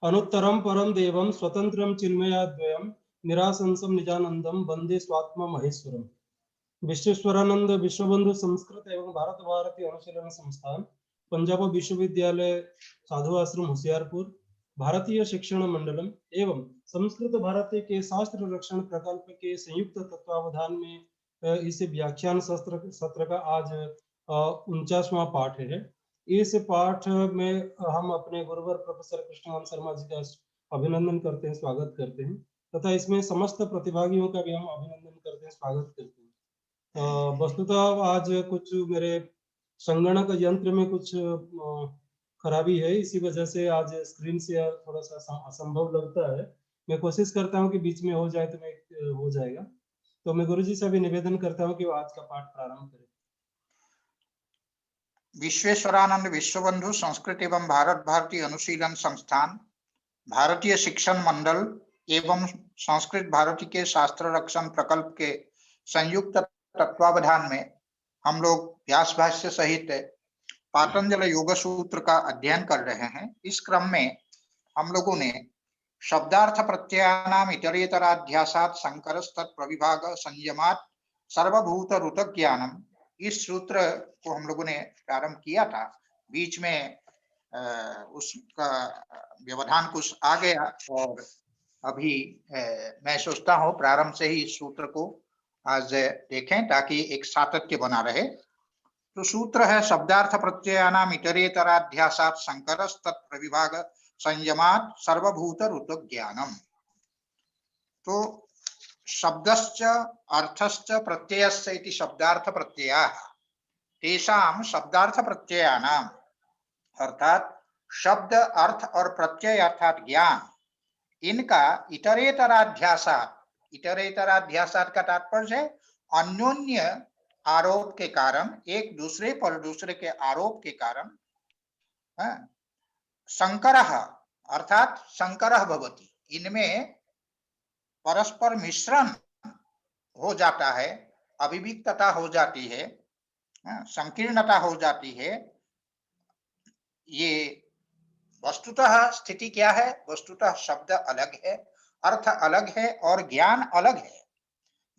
अनुत्तरम परम देवम स्वतंत्रम चिन्मयाद्वयम निरासंसम निजानंदम वंदे स्वात्मा महेश्वरम। विश्वेश्वरानंद विश्वबंधु संस्कृत एवं भारत भारती अनुशीलन संस्थान, पंजाब विश्वविद्यालय साधु आश्रम होशियारपुर, भारतीय शिक्षण मंडलम एवं संस्कृत भारती के शास्त्र रक्षण प्रकल्प के संयुक्त तत्वावधान में इस व्याख्यान सत्र का आज 49वां पाठ है। इस पाठ में हम अपने गुरुवर प्रोफेसर कृष्णकांत शर्मा जी का अभिनंदन करते हैं, स्वागत करते हैं तथा इसमें समस्त प्रतिभागियों का भी हम अभिनंदन करते हैं, स्वागत करते हैं। वस्तुतः आज कुछ मेरे संगणक यंत्र में कुछ खराबी है, इसी वजह से आज स्क्रीन से थोड़ा सा असंभव लगता है। मैं कोशिश करता हूँ कि बीच में हो जाए तो मैं हो जाएगा। तो मैं गुरुजी से भी निवेदन करता हूँ कि वो आज का पाठ प्रारंभ करें। विश्वेश्वरानंद विश्वबंधु संस्कृत एवं भारत भारती अनुशीलन संस्थान, भारतीय शिक्षण मंडल एवं संस्कृत भारती के शास्त्र रक्षण प्रकल्प के संयुक्त तत्वावधान में हम लोग व्यास भाष्य सहित पातंजल योग सूत्र का अध्ययन कर रहे हैं। इस क्रम में हम लोगों ने शब्दार्थ प्रत्ययानाम इतरेतराध्यासात् संकरस्तत् प्रविभाग संयमात् सर्वभूत ऋत ज्ञानम, इस सूत्र को हम लोगों ने प्रारंभ किया था। बीच में उसका व्यवधान कुछ आ गया और अभी मैं सोचता हूँ प्रारंभ से ही इस सूत्र को आज देखें ताकि एक सातत्य बना रहे। तो सूत्र है शब्दार्थ प्रत्ययानाम इतरेतराध्यासात् संकरस्तत् प्रविभाग संयमात् सर्वभूत ऋत ज्ञानम। तो शब्दश्च अर्थश्च प्रत्ययश्च इति शब्दार्थ प्रत्ययाः, तेषां शब्दार्थ प्रत्ययानाम अर्थात शब्द अर्थ और प्रत्यय अर्थात ज्ञान, इनका इतरेतराध्यासात्, इतरेतराध्यासात् का तात्पर्य है अन्योन्य आरोप के कारण, एक दूसरे पर दूसरे के आरोप के कारण संकरः अर्थात संकरः भवति, इनमें परस्पर मिश्रण हो जाता है, अविविक्तता हो जाती है, संकीर्णता हो जाती है। ये वस्तुतः स्थिति क्या है? वस्तुतः शब्द अलग है, अर्थ अलग है और ज्ञान अलग है।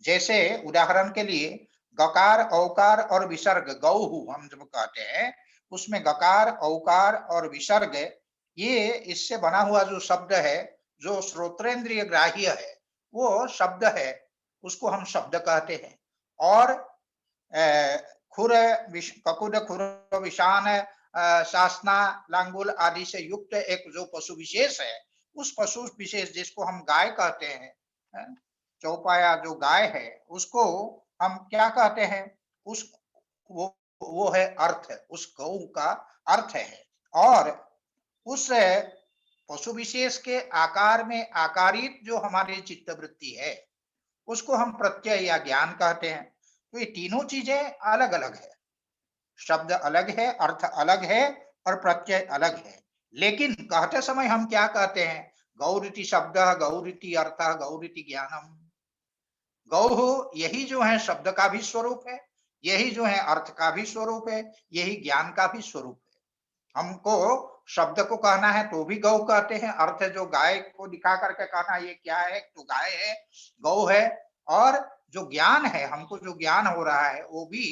जैसे उदाहरण के लिए गकार औकार और विसर्ग, गौहु हम जब कहते हैं उसमें गकार औकार और विसर्ग, ये इससे बना हुआ जो शब्द है, जो श्रोत्रेंद्रिय ग्राह्य है, वो शब्द है, उसको हम शब्द कहते हैं। और खुर ककुद खुर विशान शासना लांगुल आदि से युक्त एक जो पशु विशेष है, उस पशु विशेष जिसको हम गाय कहते हैं, चौपाया जो गाय है, उसको हम क्या कहते हैं? उस वो है अर्थ, उस गौ का अर्थ है। और उस पशु विशेष के आकार में आकारित जो हमारी चित्तवृत्ति है, उसको हम प्रत्यय या ज्ञान कहते हैं। तो ये तीनों चीजें अलग अलग है, शब्द अलग है, अर्थ अलग है और प्रत्यय अलग है। लेकिन कहते समय हम क्या कहते हैं? गौरिति शब्द, गौरिति अर्थ, गौरिति ज्ञानम। गौ यही जो है शब्द का भी स्वरूप है, यही जो है अर्थ का भी स्वरूप है, यही ज्ञान का भी स्वरूप है। हमको शब्द को कहना है तो भी गौ कहते हैं, अर्थ जो गाय को दिखा करके कहना ये क्या है, तो गाय है, गौ है। और जो ज्ञान है, हमको जो ज्ञान हो रहा है वो भी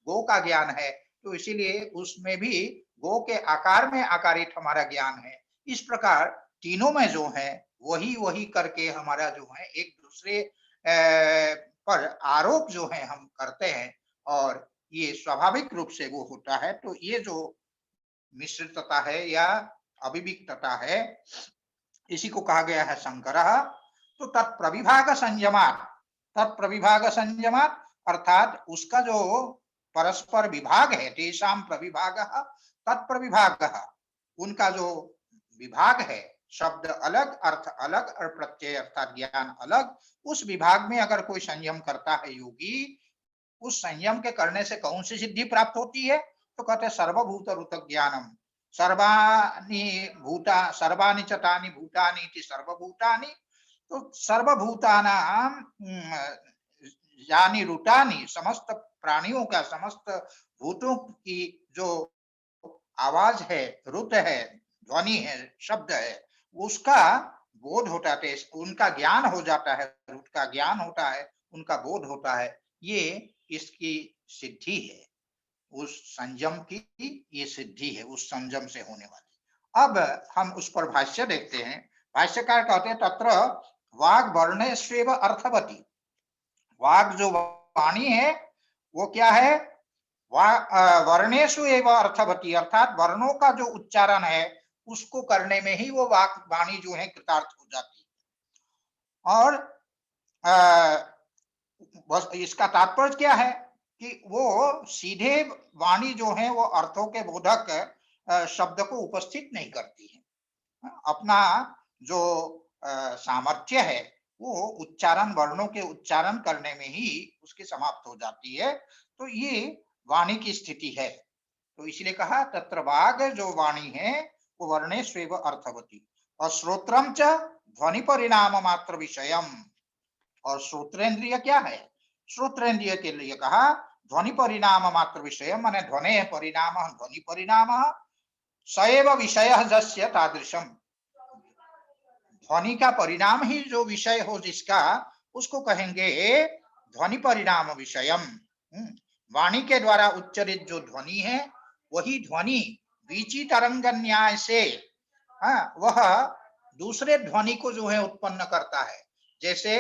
गौ का ज्ञान है, तो इसीलिए उसमें भी गौ के आकार में आकारित हमारा ज्ञान है। इस प्रकार तीनों में जो है वही वही करके हमारा जो है एक दूसरे पर आरोप जो है हम करते हैं और ये स्वाभाविक रूप से वो होता है। तो ये जो मिश्रितता है या अविविक्तता है, इसी को कहा गया है संकरः। तो तत्प्रविभाग संयमात्, तत्प्रविभाग संयमात् अर्थात उसका जो परस्पर विभाग है, तेषां प्रविभागः तत्प्रविभागः, उनका जो विभाग है, शब्द अलग, अर्थ अलग और प्रत्यय अर्थात ज्ञान अलग, उस विभाग में अगर कोई संयम करता है योगी, उस संयम के करने से कौन सी सिद्धि प्राप्त होती है? तो कहते हैं सर्वभूत ऋत ज्ञानम, सर्वाणि भूता सर्वाणि च तानि भूतानि इति सर्वभूतानि। तो सर्वभूतानां यानी ऋतानि, समस्त प्राणियों का, समस्त भूतों की जो आवाज है, ऋत है, ध्वनि है, शब्द है, उसका बोध होता है, उनका ज्ञान हो जाता है, रूट का ज्ञान होता है, उनका बोध होता है, ये इसकी सिद्धि है, उस संयम की ये सिद्धि है, उस संयम से होने वाली। अब हम उस पर भाष्य देखते हैं। भाष्यकार कहते हैं तत्र वाग वर्णेष्वेव अर्थवती। वाग जो वाणी है वो क्या है, वर्णेशु एवं अर्थवती, अर्थात वर्णों का जो उच्चारण है उसको करने में ही वो वाणी जो है कृतार्थ हो जाती है। और बस इसका तात्पर्य क्या है कि वो सीधे वाणी जो है वो अर्थों के बोधक शब्द को उपस्थित नहीं करती है। अपना जो सामर्थ्य है वो उच्चारण, वर्णों के उच्चारण करने में ही उसकी समाप्त हो जाती है। तो ये वाणी की स्थिति है। तो इसलिए कहा तत्र वाग जो वाणी है वो वर्णेष्वेव अर्थवती। और श्रोत्रम च ध्वनि परिणाम मात्र विषयम। और श्रोत्रेंद्रिय क्या है, श्रोत्रेंद्रिय के लिए कहा ध्वनि परिणाम मात्र विषय, माने ध्वने परिणाम, ध्वनि परिणाम सएव विषय जस्य तादृशम। ध्वनि का परिणाम ही जो विषय हो जिसका, उसको कहेंगे ध्वनि परिणाम विषयम। वाणी के द्वारा उच्चरित जो ध्वनि है वही ध्वनि वीची तरंग न्याय से वह दूसरे ध्वनि को जो है उत्पन्न करता है। जैसे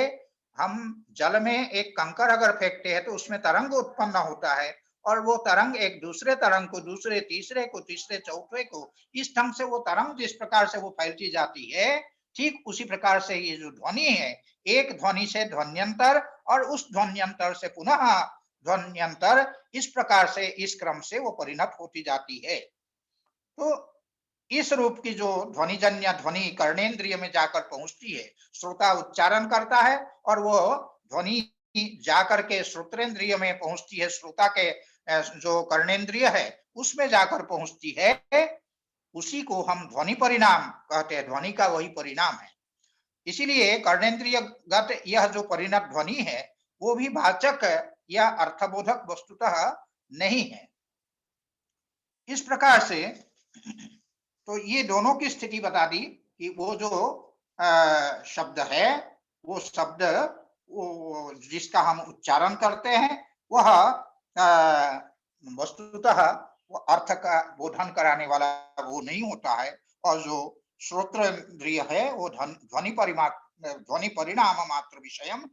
हम जल में एक कंकर अगर फेंकते हैं तो उसमें तरंग उत्पन्न होता है, और वो तरंग एक दूसरे तरंग को, दूसरे तीसरे को, तीसरे चौथे को, इस ढंग से वो तरंग जिस प्रकार से वो फैलती जाती है, ठीक उसी प्रकार से ये जो ध्वनि है, एक ध्वनि से ध्वन्यंतर और उस ध्वन्यंतर से पुनः ध्वन्यंतर, इस प्रकार से इस क्रम से वो परिणत होती जाती है। तो इस रूप की जो ध्वनिजन्य ध्वनि कर्णेंद्रिय में जाकर पहुंचती है, श्रोता उच्चारण करता है और वो ध्वनि जाकर के श्रोत्रेंद्रिय में पहुंचती है, श्रोता के जो कर्णेंद्रिय है उसमें जाकर पहुंचती है, उसी को हम ध्वनि परिणाम कहते हैं। ध्वनि का वही परिणाम है। इसीलिए कर्णेंद्रियगत यह जो परिणत ध्वनि है वो भी वाचक या अर्थबोधक वस्तुतः नहीं है। इस प्रकार से तो ये दोनों की स्थिति बता दी कि वो जो शब्द है, वो शब्द वो जिसका हम उच्चारण करते हैं वह वस्तुतः वो अर्थ का बोधन कराने वाला वो नहीं होता है, और जो श्रोत्रेंद्रिय है वो ध्वनि परिणाम मात्र विषयम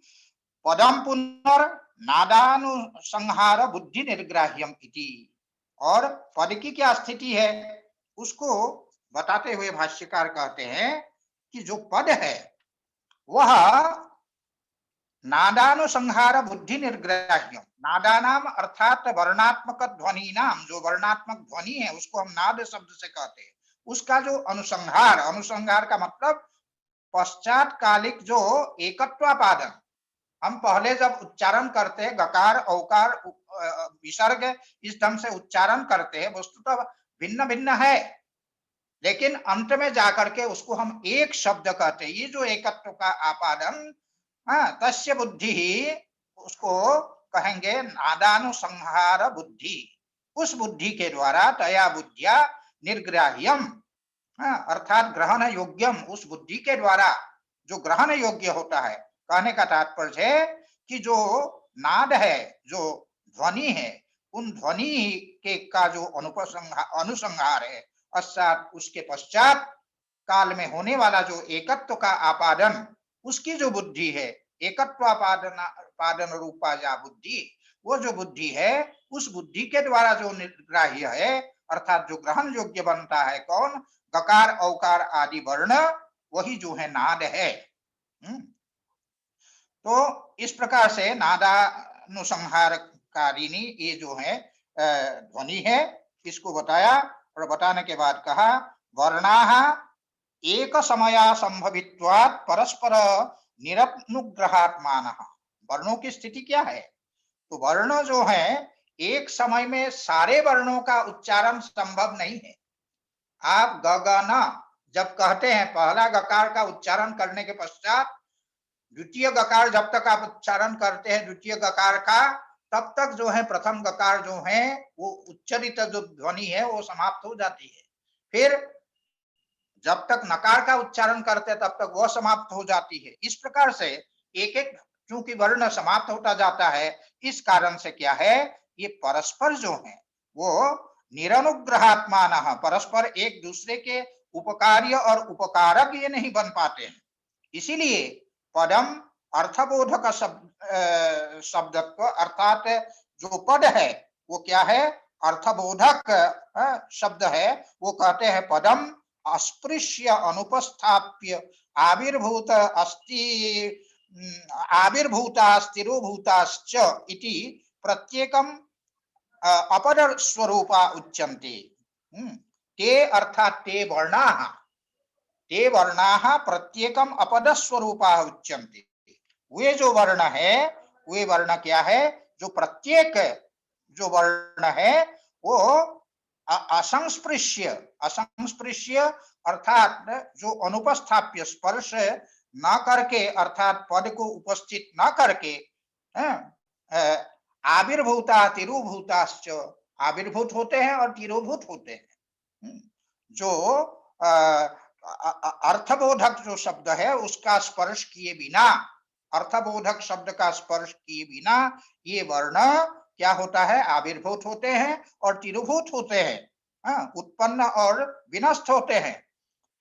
पदम पुनर् नादानुसंहार बुद्धि निर्ग्राह्यम इति। और पद की क्या स्थिति है उसको बताते हुए भाष्यकार कहते हैं कि जो पद है वह नादानुसंहार बुद्धि निर्ग्राह्यम, नादानाम अर्थात वर्णात्मक ध्वनि नाम, जो वर्णात्मक ध्वनि है उसको हम नाद शब्द से कहते हैं, उसका जो अनुसंहार, अनुसंहार का मतलब पश्चातकालिक जो एकत्वापादन, हम पहले जब उच्चारण करते हैं गकार औकार विसर्ग इस ढंग से उच्चारण करते हैं, वस्तुतः भिन्न भिन्न है, लेकिन अंत में जाकर के उसको हम एक शब्द कहते हैं। ये जो एकत्व का आपादन, तस्य बुद्धि, उसको कहेंगे नादानुसंहार बुद्धि। उस बुद्धि के द्वारा तया बुद्धिया निर्ग्राह्यम, अर्थात ग्रहण योग्यम, उस बुद्धि के द्वारा जो ग्रहण योग्य होता है। कहने का तात्पर्य है कि जो नाद है, जो ध्वनि है, उन ध्वनि के का जो अनुसंहार है, अर्थात उसके पश्चात काल में होने वाला जो एकत्व का आपादन, उसकी जो बुद्धि है, एकत्वापादन रूपा या बुद्धि, वो जो बुद्धि है उस बुद्धि के द्वारा जो निर्ग्राह्य है, अर्थात जो ग्रहण योग्य बनता है, कौन, गकार औकार आदि वर्ण, वही जो है नाद है। तो इस प्रकार से नादानुसंहारकारिणी ये जो है ध्वनि है, इसको बताया। और बताने के बाद कहा वर्णाः एक समया संभवित्वात् परस्पर निरनुग्रहात्मानः। वर्णों की स्थिति क्या है, तो वर्ण जो है एक समय में सारे वर्णों का उच्चारण संभव नहीं है। आप ग ग न जब कहते हैं, पहला गकार का उच्चारण करने के पश्चात द्वितीय गकार जब तक आप उच्चारण करते हैं द्वितीय गकार का, तब तक जो है प्रथम गकार जो है वो उच्चरित जो ध्वनि है वो समाप्त हो जाती है। फिर जब तक नकार का उच्चारण करते तब तक वह समाप्त हो जाती है। इस प्रकार से एक एक चूंकि वर्ण समाप्त होता जाता है, इस कारण से क्या है, ये परस्पर जो है वो निरनुग्रहात्मानः, परस्पर एक दूसरे के उपकार्य और उपकारक ये नहीं बन पाते हैं। इसीलिए पदम अर्थबोधक शब्दत्व, अर्थात जो पद है वो क्या है, अर्थबोधक शब्द है। वो कहते हैं पदम अस्पृश्य अनुपस्थाप्य आविर्भूत अस्ति आविर्भूतास्तिरोभूताश्च इति प्रत्येकम अपद स्वरूपा उच्यन्ते। ते अर्थात ते वर्णाः, ते वर्णाः प्रत्येकम अपद स्वरूपा उच्यन्ते। वे जो वर्ण है, वे वर्ण क्या है, जो प्रत्येक जो वर्ण है वो असंस्पृश्य, असंस्पृश्य अर्थात जो अनुपस्थाप्य, स्पर्श न करके, अर्थात पद को उपस्थित न करके, आविर्भूता तिरोभूताश्च, आविर्भूत होते हैं और तिरोभूत होते हैं। जो अर्थबोधक जो शब्द है उसका स्पर्श किए बिना, अर्थबोधक शब्द का स्पर्श किए बिना ये वर्ण क्या होता है, आविर्भूत होते हैं और तिरोभूत होते हैं, उत्पन्न और विनष्ट होते हैं।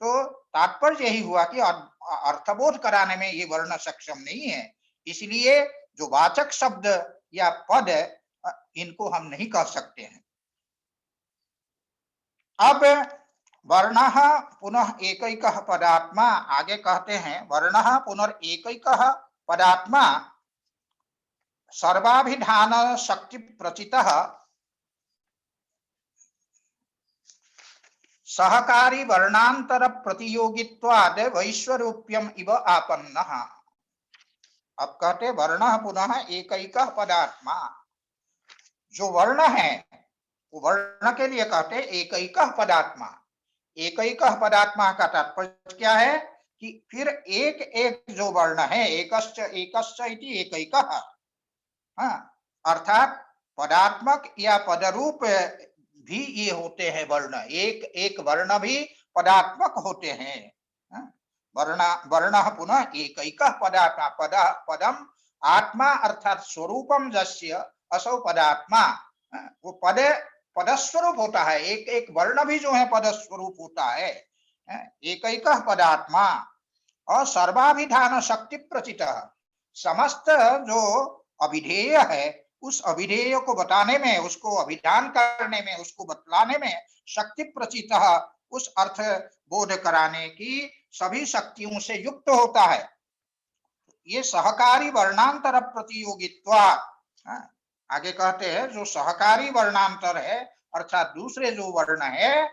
तो तात्पर्य यही हुआ कि अर्थबोध कराने में ये वर्ण सक्षम नहीं है, इसलिए जो वाचक शब्द या पद इनको हम नहीं कह सकते हैं। अब वर्णः पुनः एकैकः पदात्मा, आगे कहते हैं वर्णः पुनर्एकैकः पदात्मा सर्वाभिधान शक्ति प्रचितः सहकारी वर्णांतर प्रतियोगित्वाद वैश्वरूप्यम इव आपन्नः। अब कहते वर्णः पुनः एकैकः पदात्मा, जो वर्ण है वो वर्ण के लिए कहते एकैकः पदात्मा। एकैकः पदात्मा का तात्पर्य क्या है कि फिर एक एक जो वर्ण है, एकश्च एकश्च इति एकैकः, अर्थात पदात्मक या पदरूप भी ये होते हैं वर्ण, एक एक वर्ण भी पदात्मक होते हैं। वर्ण पुनः एकैकः पदात्मा, पदम आत्मा अर्थात स्वरूपम जस्य असौ पदात्मा, वो पदस्वरूप होता है, एक एक वर्ण भी जो है पदस्वरूप होता है। एकैकः पदात्मा और सर्वाभिधान शक्ति प्रचितः, समस्त जो अभिधेय है उस अभिधेय को बताने में, उसको अभिधान करने में, उसको बतलाने में शक्ति प्रचितः, उस अर्थ बोध कराने की सभी शक्तियों से युक्त होता है। ये सहकारी वर्णांतर प्रतियोगित्वा, आगे कहते हैं जो सहकारी वर्णांतर है अर्थात दूसरे जो वर्ण है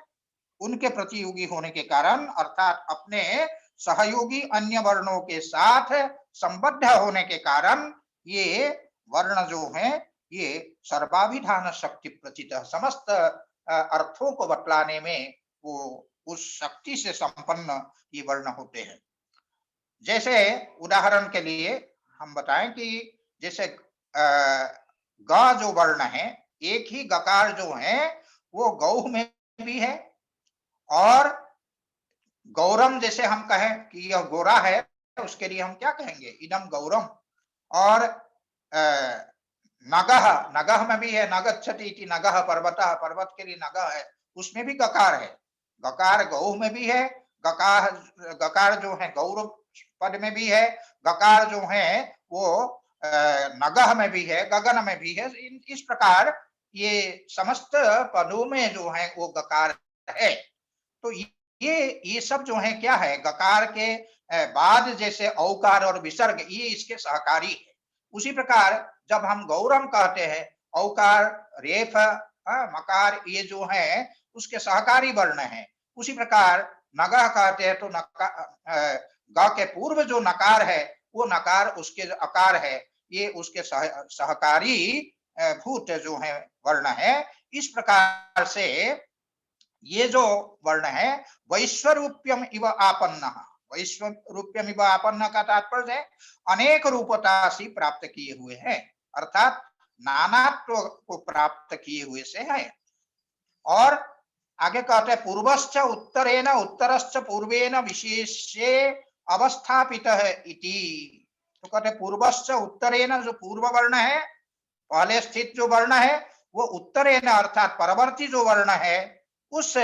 उनके प्रतियोगी होने के कारण, अर्थात अपने सहयोगी अन्य वर्णों के साथ संबद्ध होने के कारण ये वर्ण जो है ये सर्वाभिधान शक्ति प्रचित, समस्त अर्थों को बतलाने में वो उस शक्ति से संपन्न ये वर्ण होते हैं। जैसे उदाहरण के लिए हम बताएं कि जैसे ग जो वर्ण है, एक ही गकार जो है वो गौ में भी है, और गौरम जैसे हम कहें कि यह गोरा है, उसके लिए हम क्या कहेंगे, इदम गौरम। और नगह, नगह में भी है, नगच्छति इति नगह पर्वतः, पर्वत के लिए नगह है, उसमें भी गकार है। गकार गौ में भी है, गकार जो है गौर पद में भी है, गकार जो है वो नगह में भी है, गगन में भी है। इस प्रकार ये समस्त पदों में जो है वो गकार है। तो ये सब जो है क्या है, गकार के बाद जैसे औकार और विसर्ग ये इसके सहकारी है। उसी प्रकार जब हम गौरम कहते हैं, औकार रेफ मकार ये जो है उसके सहकारी वर्ण है। उसी प्रकार नगह कहते हैं तो ग के पूर्व जो नकार है वो नकार उसके अकार है, ये उसके सहकारी भूत जो है वर्ण है। इस प्रकार से ये जो वर्ण है वैश्वरूप्यम इव आपन्न, वैश्वरूप्यम इव आपन्न का तात्पर्य है अनेक रूपता से प्राप्त किए हुए हैं, अर्थात नानात्व को प्राप्त किए हुए से है। और आगे कहते हैं पूर्वश्च उत्तरेण उत्तरश्च पूर्वेण विशेषे अवस्थापितः इति। तो कहते हैं पूर्वश्च उत्तरेण, जो पूर्व वर्ण है, पहले स्थित जो वर्ण है वो उत्तरेण अर्थात परवर्ती जो वर्ण है उस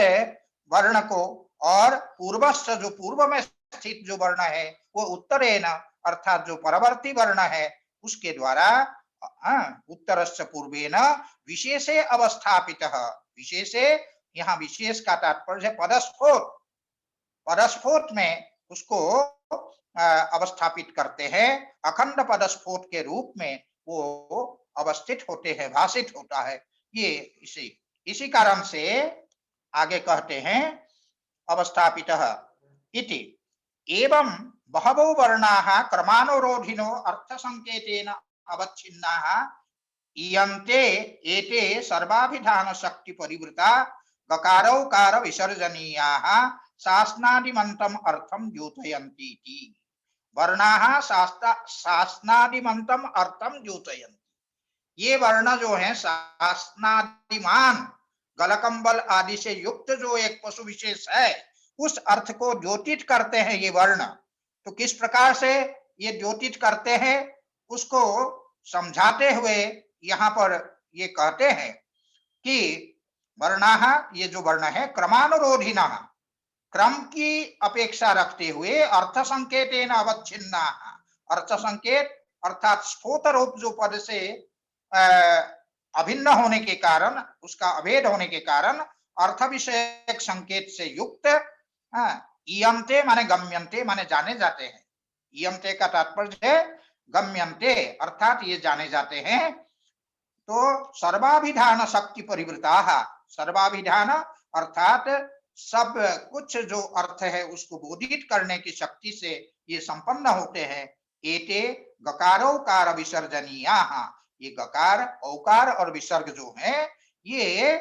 वर्ण को, और पूर्वश्च जो पूर्व में स्थित जो वर्ण है वो उत्तरेण अर्थात जो परवर्ती वर्ण है उसके द्वारा उत्तरश्च पूर्वेण विशेषे अवस्थापितः। विशेषे, यहाँ विशेष का तात्पर्य है पदस्फोट, पदस्फोट में उसको अवस्थापित करते हैं, अखंड पदस्फोट के रूप में वो अवस्थित होते हैं, भाषित होता है। ये इसी कारण से आगे कहते हैं अवस्थापितः इति। एवं बहवो वर्णाः क्रमानुरोधिनो अर्थसंकेतेन अवच्छिन्नाः ईयन्ते एते सर्वाभिधान शक्ति परिवृता गकारौकार विसर्जनीयाः शासनादिमन्तम् अर्थं द्योतयन्ति इति। वर्णाः शासनादिमन्तम् अर्थं द्योतयन्ति। ये वर्ण जो है शासनादिमान गलकंबल आदि से युक्त जो एक पशु विशेष है उस अर्थ को द्योतित करते हैं ये वर्ण। तो किस प्रकार से ये द्योतित करते हैं उसको समझाते हुए यहाँ पर ये कहते हैं कि वर्णाः, ये जो वर्ण है, क्रमानुरोधिनः, क्रम की अपेक्षा रखते हुए, अर्थ संकेतेन अवच्छिन्नाः, अर्थ संकेत अर्थात स्फोट रूप जो पद से अभिन्न होने के कारण, उसका अभेद होने के कारण अर्थ विषयक संकेत से युक्त, ईयन्ते माने गम्यन्ते माने जाने जाते हैं। ईयन्ते का तात्पर्य है गम्यन्ते अर्थात ये जाने जाते हैं। तो सर्वाभिधान शक्ति परिवृताः, सर्वाभिधान अर्थात सब कुछ जो अर्थ है उसको बोधित करने की शक्ति से ये संपन्न होते हैं। एते गकारोकार विसर्जनीयाः, ये गकार, औकार और विसर्ग जो है ये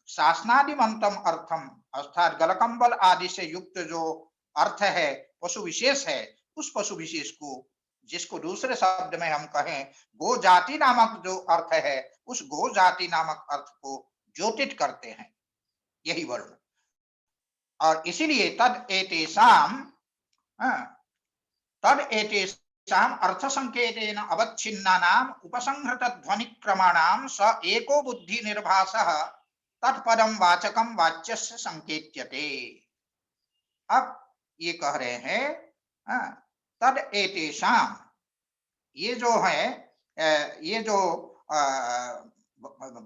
शासनादिमन्तम अर्थम अर्थात गलकंबल आदि से युक्त जो अर्थ है, पशु विशेष है, उस पशु विशेष को, जिसको दूसरे शब्द में हम कहें गो जाति नामक जो अर्थ है, उस गो जाति नामक अर्थ को द्योतित करते हैं यही वर्ण। और इसीलिए तद एतेषाम अर्थ संकेतेन अवच्छिन्नानाम उपसंहृत ध्वनि क्रमाणाम स एको बुद्धि निर्भासः तत्पदम वाचकम वाच्यस्य संकेत्यते। अब ये कह रहे हैं तद एतेषाम, ये जो है ये जो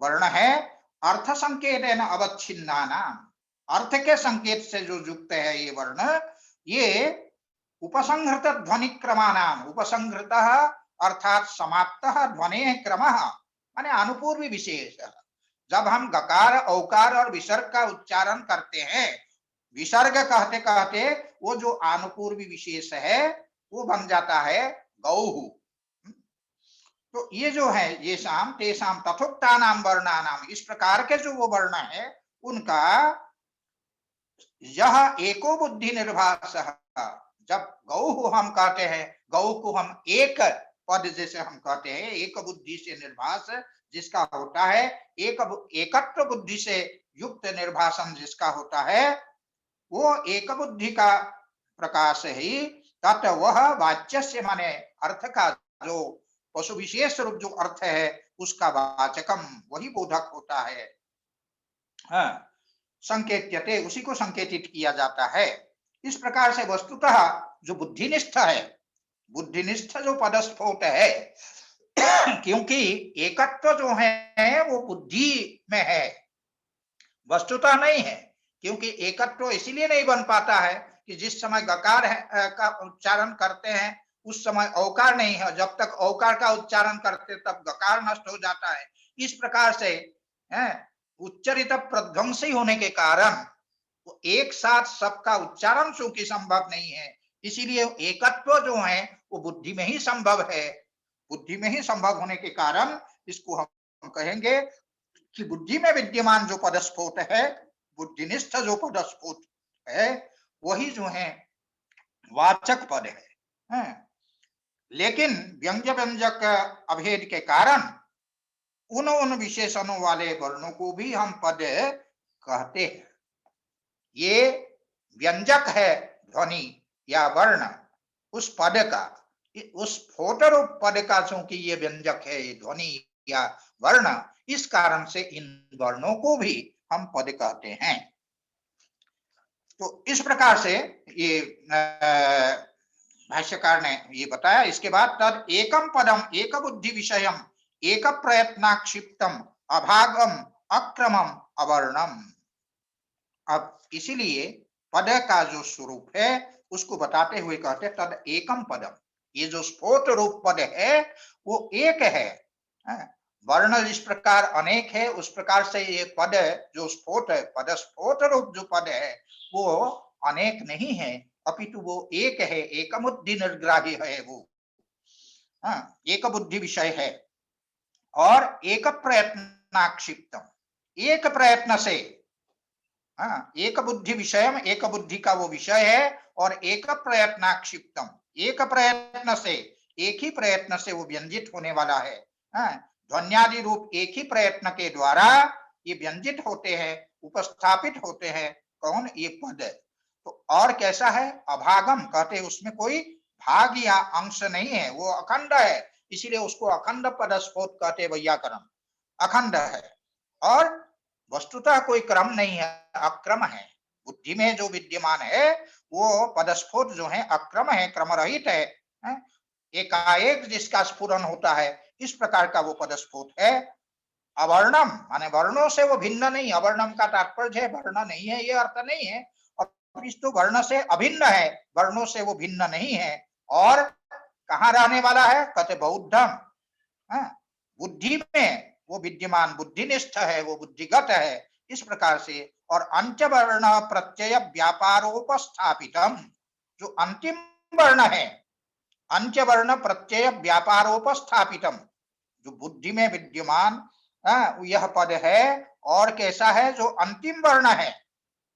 वर्ण है अर्थ संकेतेन अवच्छिन्नानाम, अर्थ के संकेत से जो युक्त है ये वर्ण, ये उपसंहृत ध्वनि क्रमानाम, उपसंहृत अर्थात समाप्त ध्वनि क्रम माने अनुपूर्वी विशेष। जब हम गकार, औकार और विसर्ग का उच्चारण करते हैं, विसर्ग कहते कहते वो जो अनुपूर्वी विशेष है वो बन जाता है गौः। तो ये जो है ये शाम तेषाम तथोक्तानाम वर्णानाम, इस प्रकार के जो वो वर्ण है उनका यह एको बुद्धि निर्भासः, जब गौ हम कहते हैं, गौ को हम एक पद जैसे हम कहते हैं, एक बुद्धि से निर्भास जिसका होता है, एकत्व बुद्धि से युक्त निर्भासन जिसका होता है, वो एक बुद्धि का प्रकाश ही तत् वह वाच्य से माने अर्थ का जो पशु विशेष रूप जो अर्थ है उसका वाचकम वही बोधक होता है। संकेत्यते, उसी को संकेतित किया जाता है। इस प्रकार से वस्तुतः जो बुद्धिनिष्ठ है, बुद्धिनिष्ठ जो पदस्फोट है, क्योंकि एकत्व जो है वो बुद्धि में है, वस्तुतः नहीं है। क्योंकि एकत्व इसीलिए नहीं बन पाता है कि जिस समय गकार का उच्चारण करते हैं उस समय औकार नहीं है, जब तक औकार का उच्चारण करते तब गकार नष्ट हो जाता है। इस प्रकार से उच्चरित प्रध्वंसी होने के कारण वो एक साथ सबका उच्चारण चूंकि संभव नहीं है, इसीलिए एकत्व जो है वो बुद्धि में ही संभव है। बुद्धि में ही संभव होने के कारण इसको हम कहेंगे कि बुद्धि में विद्यमान जो पदस्फोट है, बुद्धिनिष्ठ जो पदस्फोट है, वही जो है वाचक पद है। लेकिन व्यंग्य व्यंजक अभेद के कारण उन विशेषणों वाले वर्णों को भी हम पद कहते हैं। ये व्यंजक है ध्वनि या वर्ण उस पद का, उस स्फोट रूप पद का, चूंकि ये व्यंजक है, ये ध्वनि या वर्ण, इस कारण से इन वर्णों को भी हम पद कहते हैं। तो इस प्रकार से ये भाष्यकार ने ये बताया। इसके बाद तद एकम पदम एक बुद्धि विषयम एक प्रयत्नाक्षिप्तम अभागम अक्रमम अवर्णम। अब इसीलिए पद का जो स्वरूप है उसको बताते हुए कहते हैं तद एकम पदम, ये जो स्फोट रूप पद है वो एक है। वर्ण जिस प्रकार अनेक है उस प्रकार से ये पद जो स्फोट है, पद स्फोट रूप जो पद है वो अनेक नहीं है, अपितु वो एक है, एकमुद्धि निर्ग्राही है वो, एक बुद्धि विषय है। और एक प्रयत्नाक्षिप्तम, एक प्रयत्न से, एक बुद्धि विषयम, एक बुद्धि का वो विषय है, और एक प्रयत्नाक्षिप्तम, एक प्रयत्न से, एक ही प्रयत्न से वो व्यंजित होने वाला है। ध्वन्यादि रूप एक ही प्रयत्न के द्वारा ये व्यंजित होते हैं, उपस्थापित होते हैं। कौन? ये पद। तो और कैसा है? अभागम, कहते हैं उसमें कोई भाग या अंश नहीं है, वो अखंड है, इसीलिए उसको अखंड पदस्फोट कहते वैयाकरण, अखंड है। और वस्तुतः कोई क्रम नहीं है, अक्रम है। बुद्धि में जो विद्यमान है वो पदस्फोट जो है अक्रम है, क्रम रहित है, एकाएक जिसका स्फुरन होता है, इस प्रकार का वो पदस्फोट है। अवर्णम माने वर्णों से वो भिन्न नहीं, अवर्णम का तात्पर्य है वर्ण नहीं है, ये अर्थ नहीं है, अपितु वर्ण से अभिन्न है, वर्णों से वो भिन्न नहीं है। और कहाँ रहने वाला है? कहते बौद्धम, बुद्धि में वो विद्यमान, बुद्धिनिष्ठ है, वो बुद्धिगत है, इस प्रकार से। और अंत्यवर्ण प्रत्यय व्यापारोपस्थापितम, जो अंतिम वर्ण है, अंत्यवर्ण प्रत्यय व्यापारोपस्थापितम, जो बुद्धि में विद्यमान यह पद है। और कैसा है? जो अंतिम वर्ण है,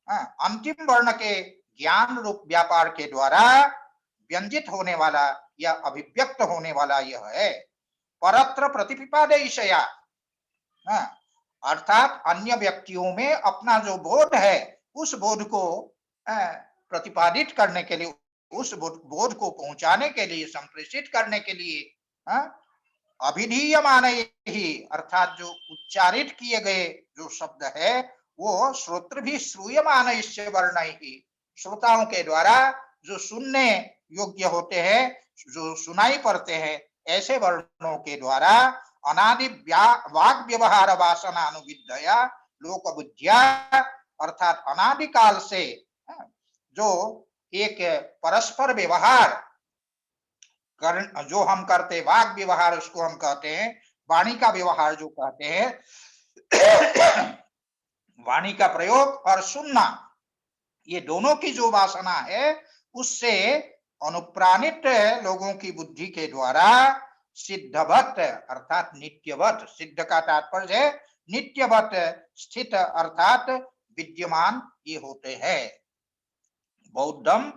अंतिम वर्ण के ज्ञान रूप व्यापार के द्वारा व्यंजित होने वाला या अभिव्यक्त होने वाला यह है। परत्र प्रतिपिपादयिषया, अर्थात अन्य व्यक्तियों में अपना जो बोध है उस बोध को प्रतिपादित करने के लिए, उस बोध को पहुंचाने के लिए, संप्रेषित करने के लिए, अभिधीयमान ही, अर्थात जो उच्चारित किए गए जो शब्द है वो श्रोत्र भी श्रूयमान वर्ण ही, श्रोताओं के द्वारा जो सुनने योग्य होते हैं, जो सुनाई पड़ते हैं, ऐसे वर्णों के द्वारा अनादि वाग व्यवहार वासना अनुविद्या लोक बुद्धिया, अर्थात अनादिकाल से जो एक परस्पर व्यवहार जो हम करते, वाग व्यवहार उसको हम कहते हैं, वाणी का व्यवहार जो कहते हैं, वाणी का प्रयोग और सुनना, ये दोनों की जो वासना है उससे अनुप्राणित लोगों की बुद्धि के द्वारा सिद्धवत, अर्थात नित्यवत, सिद्ध का तात्पर्य है नित्यवत, स्थित अर्थात विद्यमान ये होते हैं। बौद्धम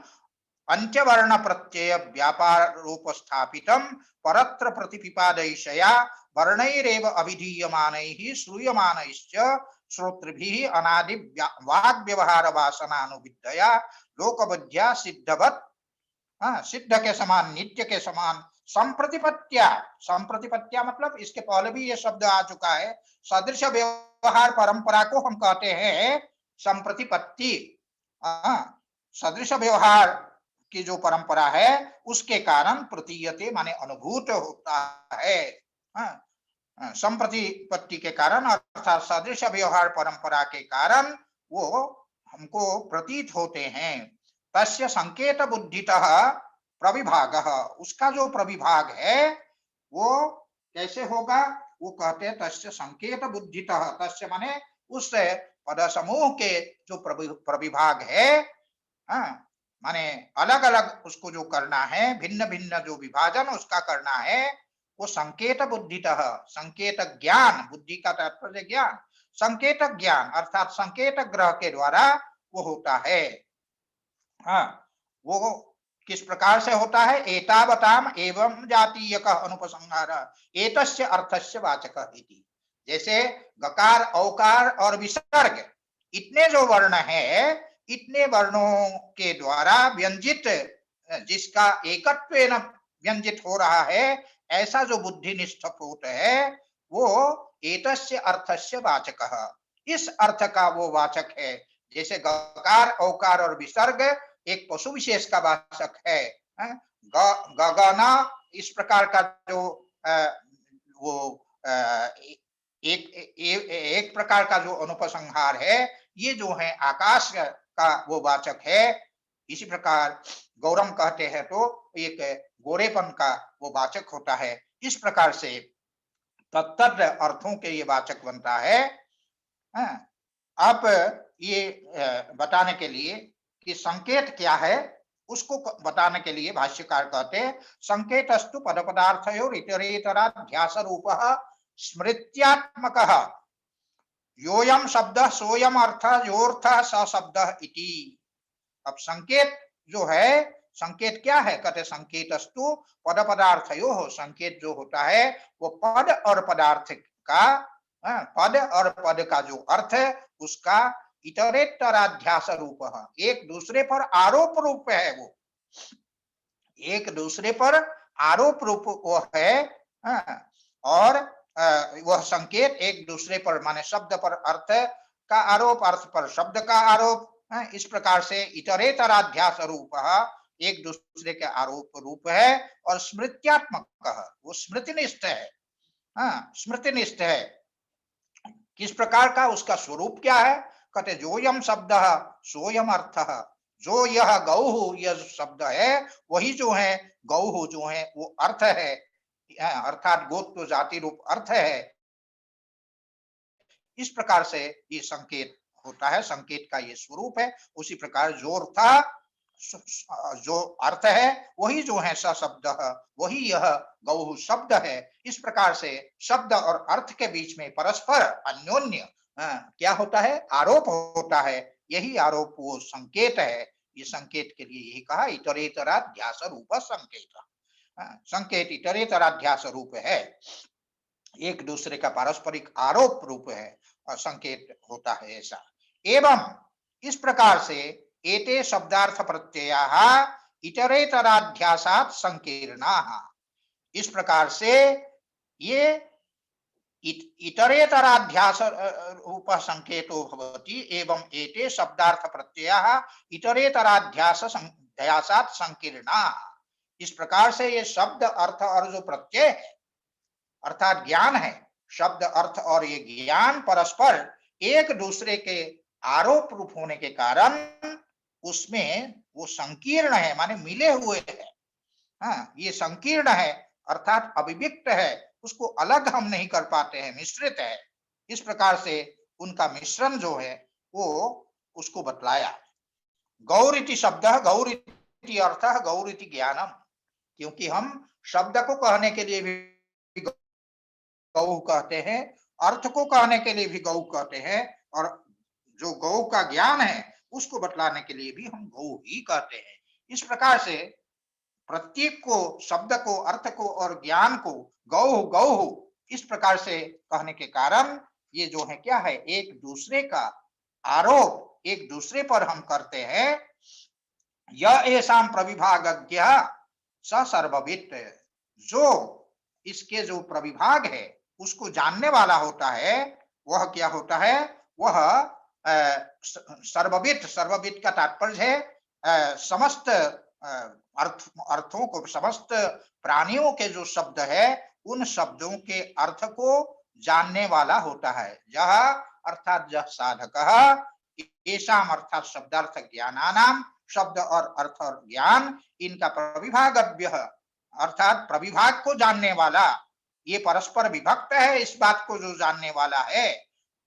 अंत्यवर्ण प्रत्यय व्यापार रूप स्थापितम परत्र प्रतिपिपादयिषया वर्णैरेव अभिधीयमानैः श्रूयमानैश्च श्रोतृभिः अनादि वाग व्यवहार वासनानुविद्या लोकबुद्ध्या सिद्धवत, सिद्ध के समान, नित्य के समान, संप्रतिपत्या, संप्रतिपत्या मतलब इसके पहले भी ये शब्द आ चुका है, सदृश व्यवहार परंपरा को हम कहते हैं संप्रतिपत्ति। सदृश व्यवहार की जो परंपरा है उसके कारण प्रतीयते माने अनुभूत होता है, संप्रतिपत्ति के कारण, अर्थात सदृश व्यवहार परंपरा के कारण वो हमको प्रतीत होते हैं। तस्य संकेत बुद्धितः प्रविभागः, उसका जो प्रविभाग है वो कैसे होगा? वो कहते हैं तस्य संकेत बुद्धितः, तस्य माने उस पद समूह के जो प्रविभाग है, माने अलग अलग उसको जो करना है, भिन्न भिन्न जो विभाजन उसका करना है, वो संकेत बुद्धितः, संकेत ज्ञान, बुद्धि का तात्पर्य ज्ञान, संकेत ज्ञान अर्थात संकेत ग्रह के द्वारा वो होता है। वो किस प्रकार से होता है? एतावताम एवं जातीयक अनुपसंहार एतस्य अर्थस्य वाचकः इति, जैसे गकार औकार और विसर्ग इतने जो वर्ण है इतने वर्णों के द्वारा व्यंजित, जिसका एकत्वेन व्यंजित हो रहा है, ऐसा जो बुद्धिनिष्ठ होत है वो एतस्य अर्थस्य वाचकः, इस अर्थ का वो वाचक है। जैसे गकार, औकार और विसर्ग एक पशु विशेष का वाचक है। गगना इस प्रकार का जो वो एक प्रकार का जो अनुपसंहार है, ये जो है आकाश का वो वाचक है। इसी प्रकार गौरम कहते हैं तो एक गोरेपन का वो वाचक होता है। इस प्रकार से तत्त अर्थों के ये वाचक बनता है। अब ये बताने के लिए कि संकेत क्या है, उसको बताने के लिए भाष्यकार कहते हैं संकेतस्तु पद पदार्थयोर इतरेतराध्यास रूपः स्मृत्यात्मकः योयम शब्द सोयम अर्थ योर्थ स शब्द इति। अब संकेत जो है, संकेत क्या है? कहते संकेतस्तु पद पदार्थयो हो, संकेत जो होता है वो पद और पदार्थ का, पद और पद का जो अर्थ है उसका इतरेतराध्यास रूप है, एक दूसरे पर आरोप रूप है, वो एक दूसरे पर आरोप रूप वो है। और वह संकेत एक दूसरे पर माने शब्द पर अर्थ का आरोप, अर्थ पर शब्द का आरोप, इस प्रकार से इतरेतराध्यास रूप एक दूसरे के आरोप रूप है। और स्मृत्यात्मक, वो स्मृतिनिष्ठ है। स्मृतिनिष्ठ है किस प्रकार का, उसका स्वरूप क्या है? कहते जोयम शब्द सोयम अर्थ, जो यह गौ, यह शब्द है वही जो है गौ जो है वो अर्थ है, अर्थात गोत्र जाति रूप अर्थ है। इस प्रकार से ये संकेत होता है, संकेत का ये स्वरूप है। उसी प्रकार जोर था, जो अर्थ है वही जो है स शब्द, वही यह गौ शब्द है। इस प्रकार से शब्द और अर्थ के बीच में परस्पर अन्योन्य क्या होता है? आरोप होता है। यही आरोप वो संकेत है। ये संकेत के लिए यही कहा इतरेतराध्यास रूप संकेत। संकेत इतरेतराध्यास रूप है, एक दूसरे का पारस्परिक आरोप रूप है और संकेत होता है ऐसा। एवं इस प्रकार से एते शब्दार्थ प्रत्ययाः इतरेतराध्यासात् संकीर्णाः, इस प्रकार से ये इतरेतराध्यास रूप संकेतो भवति। एवं एते शब्दार्थ प्रत्ययाः इतरेतराध्यासात् संकीर्णाः, इस प्रकार से ये शब्द अर्थ और जो प्रत्यय है अर्थात ज्ञान है, शब्द अर्थ और ये ज्ञान परस्पर एक दूसरे के आरोप रूप होने के कारण उसमें वो संकीर्ण है, माने मिले हुए है। ये संकीर्ण है अर्थात अविव्यक्त है, उसको अलग हम नहीं कर पाते हैं, मिश्रित है। इस प्रकार से उनका मिश्रण जो है वो उसको बतलाया। गौरिति शब्द, गौरिति अर्थ, गौरिति ज्ञानम, क्योंकि हम शब्द को कहने के लिए भी गौ कहते हैं, अर्थ को कहने के लिए भी गौ कहते हैं, और जो गौ का ज्ञान है उसको बतलाने के लिए भी हम गौ ही कहते हैं। इस प्रकार से प्रत्येक को, शब्द को, अर्थ को और ज्ञान को गौ गौ इस प्रकार से कहने के कारण ये जो है क्या है, एक दूसरे का आरोप एक दूसरे पर हम करते हैं। यह ऐसा प्रविभागज्ञ स सर्ववित्, जो इसके जो प्रविभाग है उसको जानने वाला होता है, वह क्या होता है? वह सर्ववित्, सर्ववित् का तात्पर्य है समस्त अर्थों को, समस्त प्राणियों के जो शब्द है उन शब्दों के अर्थ को जानने वाला होता है। यह अर्थात यह साधक येषाम् अर्थात शब्दार्थ ज्ञानानाम, शब्द और अर्थ और ज्ञान इनका प्रविभागज्ञ अर्थात प्रविभाग को जानने वाला, ये परस्पर विभक्त है, इस बात को जो जानने वाला है,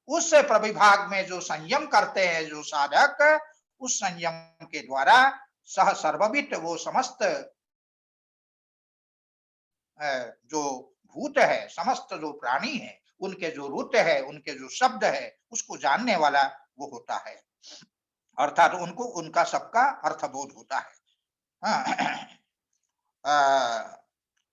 उस प्रविभाग में जो संयम करते हैं जो साधक, उस संयम के द्वारा सह सर्ववित्, वो समस्त जो भूत है, समस्त जो प्राणी है, उनके जो रूत है, उनके जो शब्द है, उसको जानने वाला वो होता है, अर्थात उनको उनका सबका अर्थबोध होता है।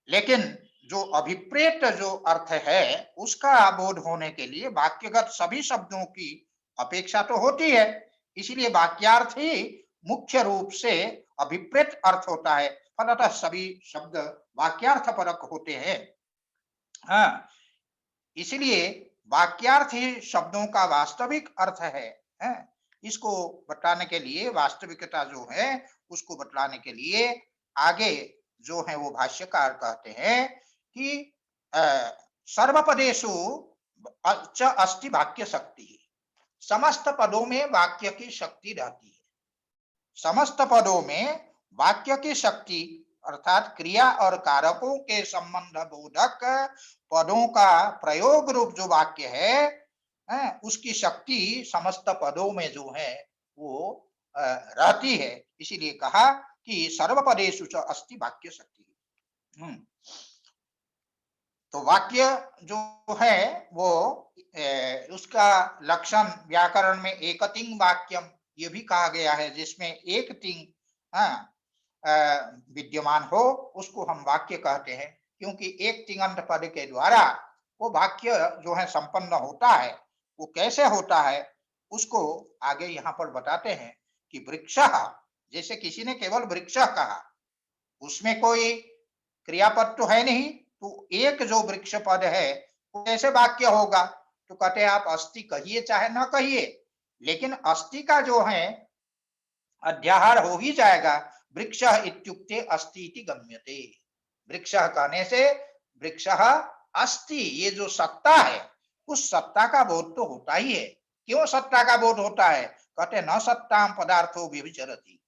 लेकिन जो अभिप्रेत जो अर्थ है उसका बोध होने के लिए वाक्यगत सभी शब्दों की अपेक्षा तो होती है। इसीलिए वाक्यार्थ ही मुख्य रूप से अभिप्रेत अर्थ होता है। फलतः सभी शब्द वाक्यार्थ परक होते हैं। हाँ, इसलिए वाक्यार्थ ही शब्दों का वास्तविक अर्थ है। इसको बताने के लिए, वास्तविकता जो है उसको बतलाने के लिए आगे जो है वो भाष्यकार कहते हैं कि सर्वपदेषु च अस्ति वाक्य शक्ति। समस्त पदों में वाक्य की शक्ति रहती है। समस्त पदों में वाक्य की शक्ति अर्थात क्रिया और कारकों के संबंध बोधक पदों का प्रयोग रूप जो वाक्य है, उसकी शक्ति समस्त पदों में जो है वो रहती है। इसीलिए कहा कि सर्वपदेषु च अस्ति वाक्य शक्ति। तो वाक्य जो है वो उसका लक्षण व्याकरण में एक तिंग वाक्यम ये भी कहा गया है, जिसमें एक तिंग विद्यमान हो उसको हम वाक्य कहते हैं, क्योंकि एक तिङंत पद के द्वारा वो वाक्य जो है संपन्न होता है। वो कैसे होता है उसको आगे यहाँ पर बताते हैं कि वृक्षः, जैसे किसी ने केवल वृक्षः कहा, उसमें कोई क्रियापद तो है नहीं, तो एक जो वृक्ष पद है वो कैसे वाक्य होगा? तो कहते हैं आप अस्ति कहिए चाहे न कहिए, लेकिन अस्ति का जो है अध्याहार हो ही जाएगा। वृक्षः इत्युक्ते अस्ति इति गम्यते। वृक्षः कहने से वृक्षः अस्ति, ये जो सत्ता है उस सत्ता का बोध तो होता ही है। क्यों सत्ता का बोध होता है? कहते न सत्ताम पदार्थो व्यभिचरति।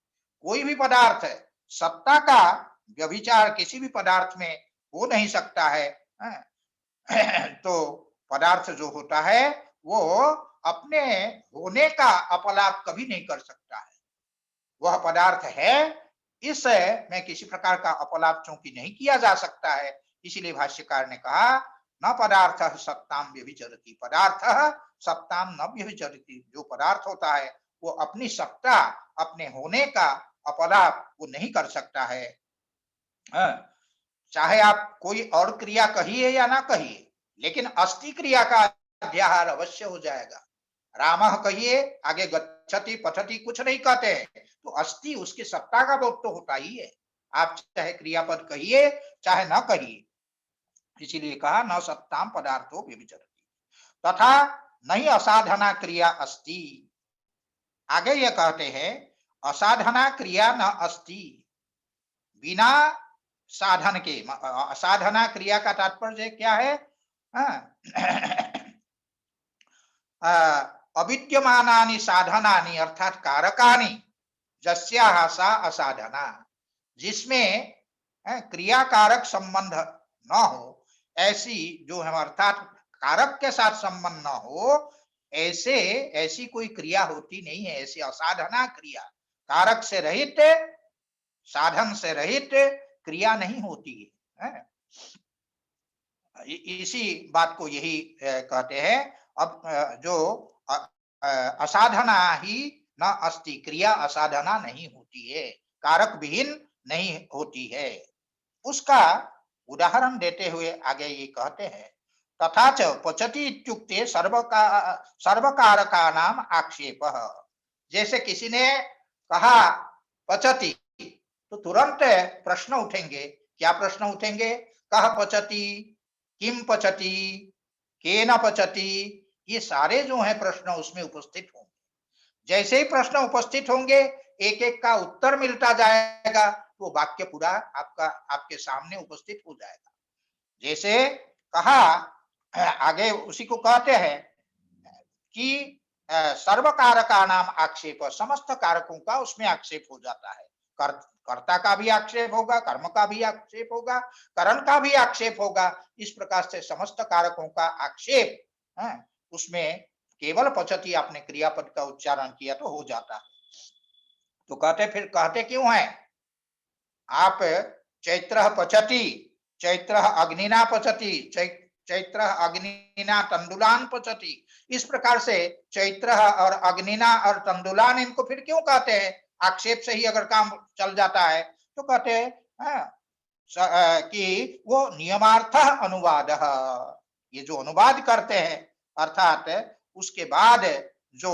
कोई भी पदार्थ सत्ता का व्यभिचार किसी भी पदार्थ में हो नहीं सकता है। तो पदार्थ जो होता है वो अपने होने का अपलाप कभी नहीं कर सकता है। वह पदार्थ है, इस में किसी प्रकार का अपलाप चूंकि नहीं किया जा सकता है, इसीलिए भाष्यकार ने कहा न पदार्थ सत्ताम व्यभिचरति। पदार्थ सत्ताम न व्यभिचरति। जो पदार्थ होता है वो अपनी सत्ता, अपने होने का अपलाप वो नहीं कर सकता है। चाहे आप कोई और क्रिया कहिए या ना कहिए, लेकिन अस्ति क्रिया का अध्याहार अवश्य हो जाएगा। रामः कहिए, आगे गच्छति पठति कुछ नहीं कहते हैं, तो अस्ति उसकी सत्ता का बोध तो होता ही है। आप चाहे क्रियापद कहिए चाहे न कहिए। इसीलिए कहा न सत्ताम पदार्थो व्यभिचरति तथा नहीं असाधना क्रिया अस्ति। आगे ये कहते हैं असाधना क्रिया न अस्ति। बिना साधन के, असाधना क्रिया का तात्पर्य क्या है? अविद्यमानानि साधनानि अर्थात कारकानि जस्याः सा असाधना। जिसमें क्रिया कारक संबंध न हो, ऐसी जो है अर्थात कारक के साथ संबंध न हो, ऐसे ऐसी कोई क्रिया होती नहीं है। ऐसी असाधना क्रिया, कारक से रहित, साधन से रहित क्रिया नहीं होती है। इसी बात को यही कहते हैं। अब जो असाधना ही न अस्ति, क्रिया असाधना नहीं होती है, कारक विहीन नहीं होती है। उसका उदाहरण देते हुए आगे ये कहते हैं तथा च पचति इत्युक्ते सर्वकारकानाम आक्षेपः। जैसे किसी ने कहा पचति, तो तुरंत प्रश्न उठेंगे। क्या प्रश्न उठेंगे? कह पचति, किम पचति, केन पचति, ये सारे जो है प्रश्न उसमें उपस्थित होंगे। जैसे ही प्रश्न उपस्थित होंगे, एक एक का उत्तर मिलता जाएगा, तो वाक्य पूरा आपके सामने उपस्थित हो जाएगा। जैसे कहा, आगे उसी को कहते हैं कि सर्व कारका नाम आक्षेप, समस्त कारकों का उसमें आक्षेप हो जाता है। कर्ता का भी आक्षेप होगा, कर्म का भी आक्षेप होगा, करण का भी आक्षेप होगा। इस प्रकार से समस्त कारकों का आक्षेप उसमें केवल पचति आपने क्रियापद का उच्चारण किया तो हो जाता है। तो फिर कहते क्यों है? आप चैत्र पचति, चैत्र अग्निना पचति, चैत्र अग्निना तंडुलान पचति। इस प्रकार से चैत्र और अग्निना और तंडुलान, इनको फिर क्यों कहते हैं? आक्षेप से ही अगर काम चल जाता है तो कहते हैं कि वो नियमार्थ अनुवाद। ये जो अनुवाद करते हैं, अर्थात उसके बाद जो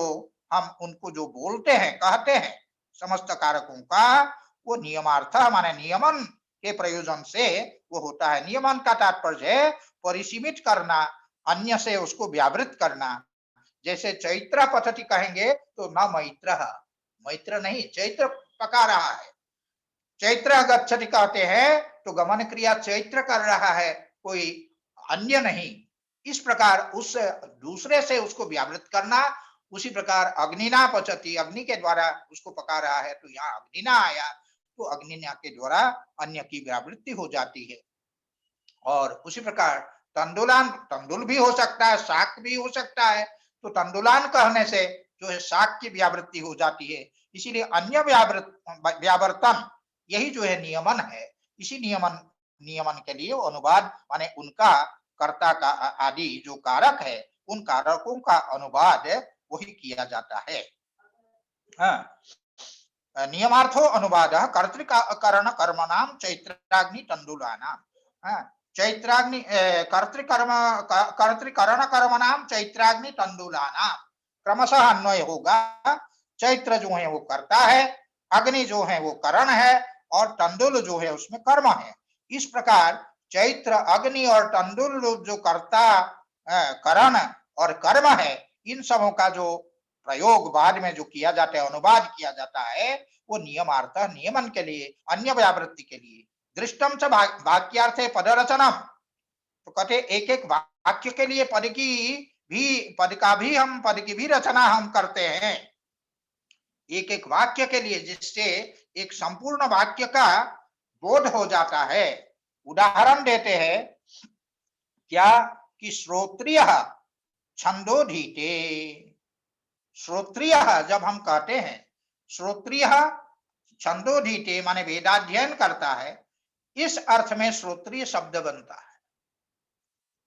हम उनको जो बोलते हैं, कहते हैं, समस्त कारकों का वो नियमार्थ माने नियमन के प्रयोजन से वो होता है। नियमन का तात्पर्य है परिसीमित करना, अन्य से उसको व्यावृत करना। जैसे चैत्र पठति कहेंगे तो न मैत्र, मैत्र नहीं, चैत्र पका रहा है। चैत्र गच्छति कहते हैं तो गमन क्रिया चैत्र कर रहा है, कोई अन्य नहीं। इस प्रकार उस दूसरे से उसको व्यावृत करना। उसी प्रकार अग्निना पचति, अग्नि के द्वारा उसको पका रहा है, तो यहाँ अग्निना आया तो अग्निना के द्वारा अन्य की व्यावृत्ति हो जाती है। और उसी प्रकार तंडुलान, तंडुल भी हो सकता है, शाक भी हो सकता है, तो तंडुलान कहने से जो है शाक की व्यावृत्ति हो जाती है। इसीलिए अन्य व्यावर्तन यही जो है नियमन है। इसी नियमन के लिए अनुवाद माने उनका कर्ता का आदि जो कारक है, उन कारकों का अनुवाद वही किया जाता है। नियमार्थो अनुवाद कर्तृकरण कर्मणाम चैत्राग्नि तंडुलानाम। चैत्राग्नि कर्तृकरण कर्मणाम चैत्राग्नि तंडुलानाम क्रमशः अन्वय होगा। चैत्र जो है वो कर्ता है, अग्नि जो है वो करण है, और तंडुल जो है उसमें कर्म है। इस प्रकार चैत्र, अग्नि और तंडुल जो कर्ता, करण और कर्म है, इन सबों का जो प्रयोग बाद में जो किया जाता है, अनुवाद किया जाता है, वो नियमार्थ, नियमन के लिए, अन्य व्यावृत्ति के लिए। दृष्टम च वाक्यार्थे पद रचनम, तो कहते एक एक वाक्य के लिए पद की भी रचना हम करते हैं। एक एक वाक्य के लिए, जिससे एक संपूर्ण वाक्य का बोध हो जाता है। उदाहरण देते हैं क्या कि श्रोत्रिय छंदोधीते। श्रोत्रिय जब हम कहते हैं, श्रोत्रिय छंदोधीते माने वेदाध्ययन करता है, इस अर्थ में श्रोत्रिय शब्द बनता है।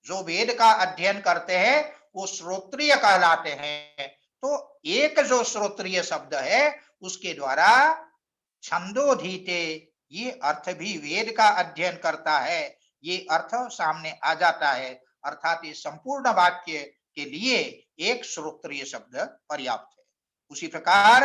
जो वेद का अध्ययन करते हैं वो श्रोत्रिय कहलाते हैं। तो एक जो श्रोत्रिय शब्द है उसके द्वारा छंदोधीते, ये अर्थ भी वेद का अध्ययन करता है, ये अर्थ सामने आ जाता है। अर्थात ये संपूर्ण वाक्य के लिए एक श्रोत्रिय शब्द पर्याप्त है। उसी प्रकार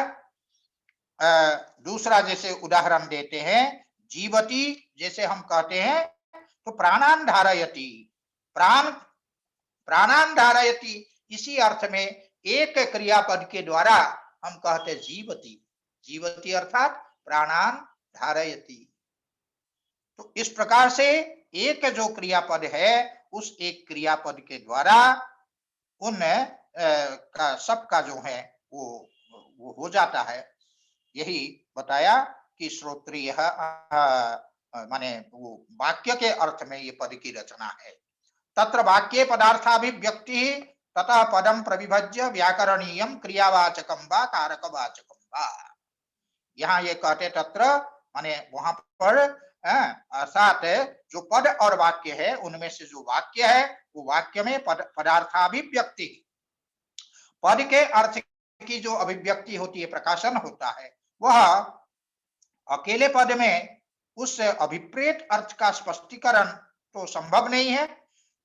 दूसरा जैसे उदाहरण देते हैं, जीवती जैसे हम कहते हैं तो प्राणान धारयति, प्राणान धारयति, इसी अर्थ में एक क्रियापद के द्वारा हम कहते जीवती। जीवती अर्थात प्राणान धारयति। तो इस प्रकार से एक जो क्रियापद है, उस एक क्रियापद के द्वारा उन का सबका जो है वो हो जाता है। यही बताया कि श्रोत्रिय माने वो वाक्य के अर्थ में ये पद की रचना है। तत्र वाक्ये पदार्थाभिव्यक्ति ततः पदम प्रविभज्य व्याकरणीयम क्रियावाचकम वा कारकवाचकम वा। यहाँ ये कहते तत्र माने वहां पर अर्थात जो पद और वाक्य है, उनमें से जो वाक्य है वो वाक्य में पदार्थाभिव्यक्ति, पद के अर्थ की जो अभिव्यक्ति होती है, प्रकाशन होता है, वह अकेले पद में उस अभिप्रेत अर्थ का स्पष्टीकरण तो संभव नहीं है।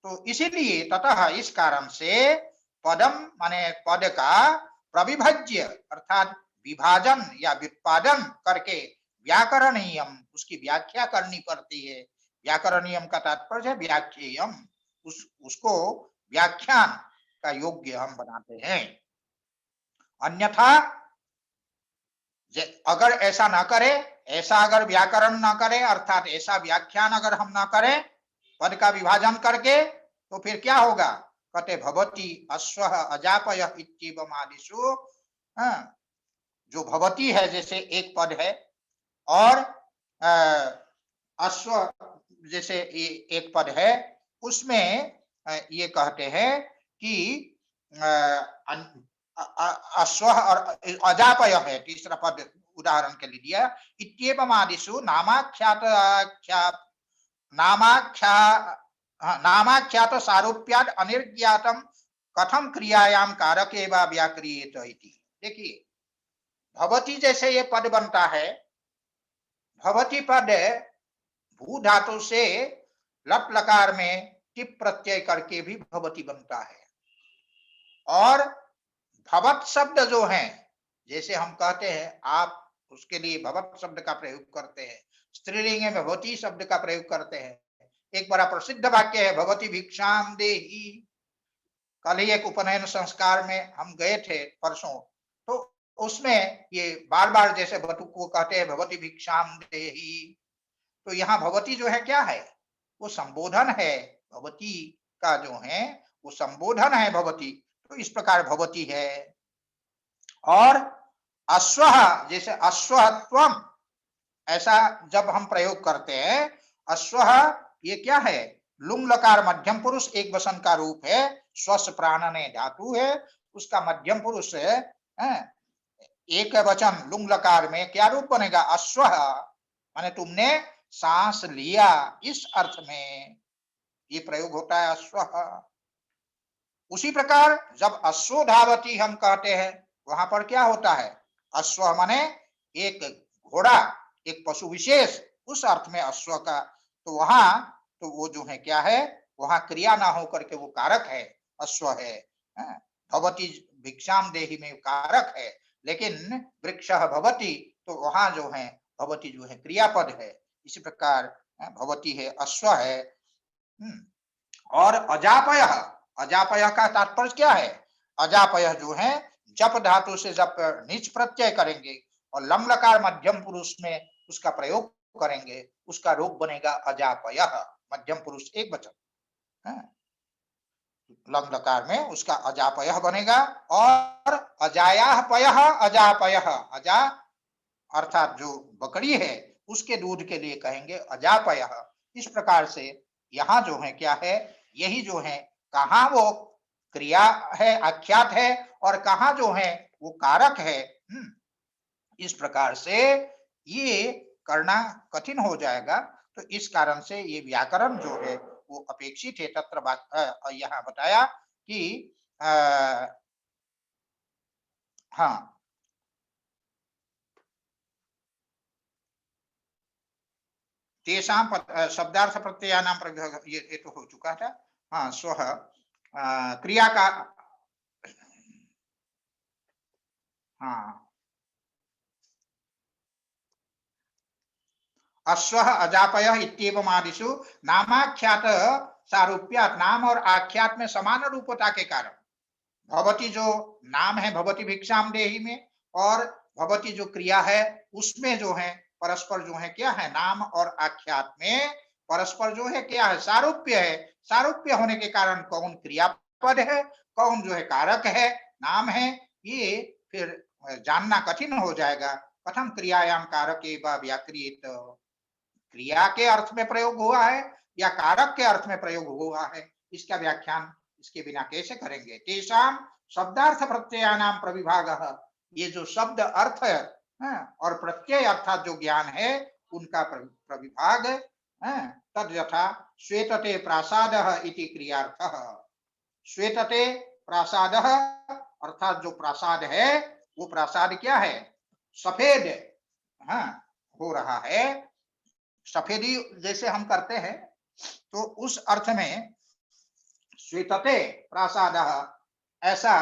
तो इसीलिए ततः इस कारण से पदम माने पद का प्रविभज्य अर्थात विभाजन या व्युत्पादन करके व्याकरणीयम, उसकी व्याख्या करनी पड़ती है। व्याकरणीयम का तात्पर्य है व्याख्येयम, उसको व्याख्यान का योग्य हम बनाते हैं। अन्यथा अगर ऐसा ना करे, ऐसा अगर व्याकरण ना करे, अर्थात ऐसा व्याख्यान अगर हम ना करें पद का विभाजन करके, तो फिर क्या होगा? कहते भवती अश्व अजापय इत्येवम् आदिषु, जो भवती है जैसे एक पद है, और अश्व जैसे एक पद है, उसमें ये कहते हैं कि अश्व और अजापय है तीसरा पद उदाहरण के लिए दिया। इत्येवम् आदिषु नामाख्यात सारूप्याद अनिर्ज्ञातम कथम क्रियायाम कारके वा व्याक्रियेत इति। देखिए भवती जैसे ये पद बनता है, भवती पद भू धातु से लट लकार में टिप प्रत्यय करके भी भवती बनता है, और भवत शब्द जो है, जैसे हम कहते हैं आप उसके लिए भवत शब्द का प्रयोग करते हैं, स्त्रीलिंग में भवती शब्द का प्रयोग करते हैं। एक बड़ा प्रसिद्ध वाक्य है भवती भिक्षाम देही। कल ही एक उपनयन संस्कार में हम गए थे परसों, तो उसमें ये बार बार जैसे बटू को कहते हैं भवती भिक्षाम देही, तो यहाँ भवती जो है क्या है, वो संबोधन है। भवती का जो है वो संबोधन है भवती, तो इस प्रकार भवती है। और अश्वः, जैसे अश्वत्वम, ऐसा जब हम प्रयोग करते हैं, अश्वः ये क्या है, लुंग लकार मध्यम पुरुष एक वचन का रूप है, स्वस प्राणने धातु है, उसका मध्यम पुरुष है, एक वचन लुंग लकार में क्या रूप बनेगा, अश्वः, माने तुमने सांस लिया, इस अर्थ में ये प्रयोग होता है अश्वः। उसी प्रकार जब अश्व धावती हम कहते हैं, वहां पर क्या होता है, अश्व माने एक घोड़ा, एक पशु विशेष, उस अर्थ में अश्व का, तो वहां तो वो जो है क्या है, वहां क्रिया ना होकर के वो कारक है, अश्व है। भवती भिक्षाम देही में कारक है, लेकिन वृक्षः भवती, तो वहां जो है भवती जो है क्रियापद है। इसी प्रकार भवती है, अश्व है। और अजापय, अजापय का तात्पर्य क्या है, अजापय जो है जप धातु से जब नीच प्रत्यय करेंगे और लम लकार मध्यम पुरुष में उसका प्रयोग करेंगे, उसका रूप बनेगा अजापय, मध्यम पुरुष एक वचन, लम लकार में उसका अजापय बनेगा। और अजायाह पयः अजापयः, अजा अर्थात जो बकरी है उसके दूध के लिए कहेंगे अजापयः। इस प्रकार से यहाँ जो है क्या है, यही जो है कहाँ वो क्रिया है, आख्यात है, और कहाँ जो है वो कारक है। इस प्रकार से ये करना कठिन हो जाएगा, तो इस कारण से ये व्याकरण जो है वो अपेक्षित है। तत्र यहाँ बताया कि हाँ, तेषां शब्दार्थ प्रत्ययानां प्रविभाग, ये तो हो चुका था। हाँ, स्वः क्रिया का, हाँ, अश्वः अजापयः इत्येवम् आदिषु नामाख्यात सारूप्यात्, नाम और आख्यात में समान रूपता के कारण भवती जो नाम है भवती भिक्षाम देही में, और भवती जो क्रिया है उसमें जो है परस्पर जो है क्या है, नाम और आख्यात में परस्पर जो है क्या है, सारूप्य है। सारूप्य होने के कारण कौन क्रियापद है, कौन जो है कारक है, नाम है, ये फिर जानना कठिन हो जाएगा। कथम क्रियायाम कारके वा व्याक्रियेत, क्रिया के अर्थ में प्रयोग हुआ है या कारक के अर्थ में प्रयोग हुआ है, इसका व्याख्यान इसके बिना कैसे करेंगे। तेषाम शब्दार्थ प्रत्ययानाम प्रविभागः, ये जो शब्द अर्थ है और प्रत्यय अर्थात जो ज्ञान है उनका प्रविभाग, तद यथा श्वेतते प्रासादः इति क्रियार्थः। श्वेतते प्रासादः अर्थात जो प्रासाद है वो प्रासाद क्या है, सफेद हो रहा है। सफेदी जैसे हम करते हैं तो उस अर्थ में श्वेतते प्रासादः ऐसा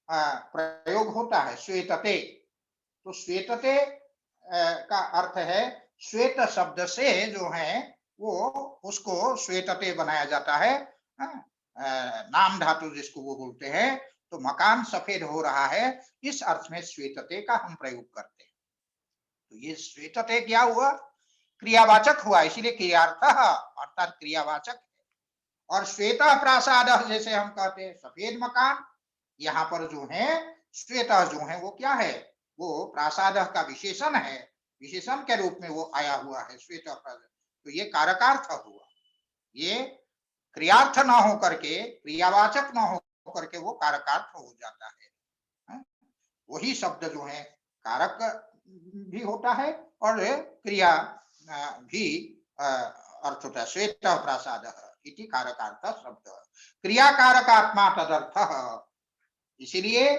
प्रयोग होता है, श्वेतते। तो श्वेतते का अर्थ है, श्वेत शब्द से जो है वो उसको श्वेतते बनाया जाता है, नाम धातु जिसको वो बोलते हैं। तो मकान सफेद हो रहा है, इस अर्थ में श्वेतते का हम प्रयोग करते हैं। तो ये श्वेतते क्या हुआ, क्रियावाचक हुआ, इसीलिए क्रियार्थः अर्थात क्रियावाचक। और श्वेत प्रासाद जैसे हम कहते हैं सफेद मकान, यहाँ पर जो है श्वेत जो है वो क्या है, वो प्रासाद का विशेषण है, विशेषण के रूप में वो आया हुआ है श्वेत प्रासाद। तो ये कारकार्थ हुआ, ये क्रियार्थ न हो करके, क्रियावाचक न हो करके वो कारकार्थ हो जाता है। वही शब्द जो है कारक भी होता है और क्रिया भी अर्थ होता है। श्वेत प्रासाद इति कारकार्थ शब्द, क्रिया कारकात्मा तदर्थः। इसीलिए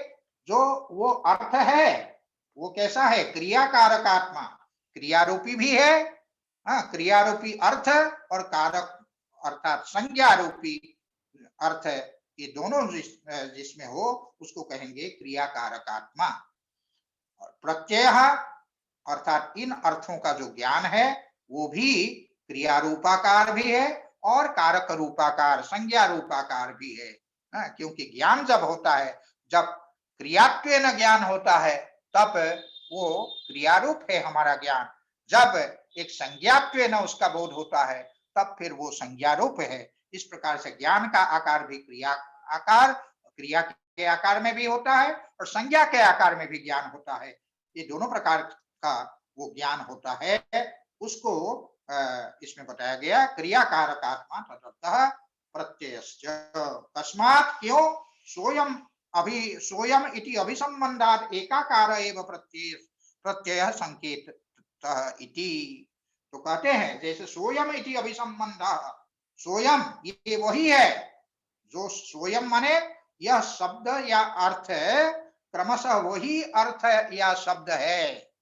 जो वो अर्थ है वो कैसा है, क्रिया कारकात्मा, क्रियारूपी भी है, क्रियारूपी अर्थ और कारक अर्थात संज्ञा रूपी अर्थ ये दोनों जिसमें हो उसको कहेंगे क्रिया कारकात्मा। और प्रत्यय अर्थात इन अर्थों का जो ज्ञान है वो भी क्रिया रूपाकार भी है और कारक रूपाकार संज्ञा रूपाकार भी है। क्योंकि ज्ञान जब होता है, जब क्रियात्वेन ज्ञान होता है तब वो क्रियारूप है हमारा ज्ञान। जब एक संज्ञात्वेन उसका बोध होता है तब फिर वो संज्ञारूप है। इस प्रकार से ज्ञान का आकार भी क्रिया आकार, क्रिया के आकार में भी होता है और संज्ञा के आकार में भी ज्ञान होता है। ये दोनों प्रकार का वो ज्ञान होता है, उसको इसमें बताया गया क्रिया कारकात्मा तदर्थः प्रत्ययश्च। तस्मात् क्यों सोयम अभी सोयम इति अभिसंबंधात् एकाकार एव प्रत्यय संकेत इति। तो कहते हैं जैसे सोयम इति अभिसंबंधः, सोयम ये वही है जो सोयम माने यह शब्द या अर्थ क्रमशः वही अर्थ या शब्द है।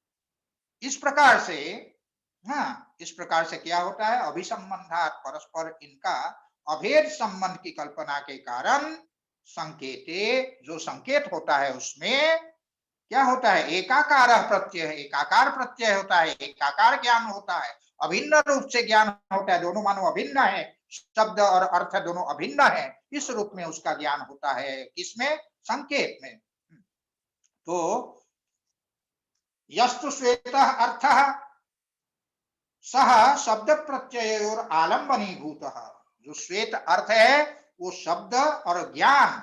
इस प्रकार से इस प्रकार से क्या होता है, अभिसंबंधात् परस्पर इनका अभेद संबंध की कल्पना के कारण संकेते जो संकेत होता है उसमें क्या होता है, एकाकार प्रत्यय, एकाकार प्रत्यय होता है, एकाकार ज्ञान होता है, अभिन्न रूप से ज्ञान होता है। दोनों मानो अभिन्न है, शब्द और अर्थ दोनों अभिन्न है, इस रूप में उसका ज्ञान होता है। किसमें, संकेत में। तो यस्तु श्वेतः अर्थः सह शब्द प्रत्ययोर आलंबनीभूतः। जो श्वेत अर्थ है वो शब्द और ज्ञान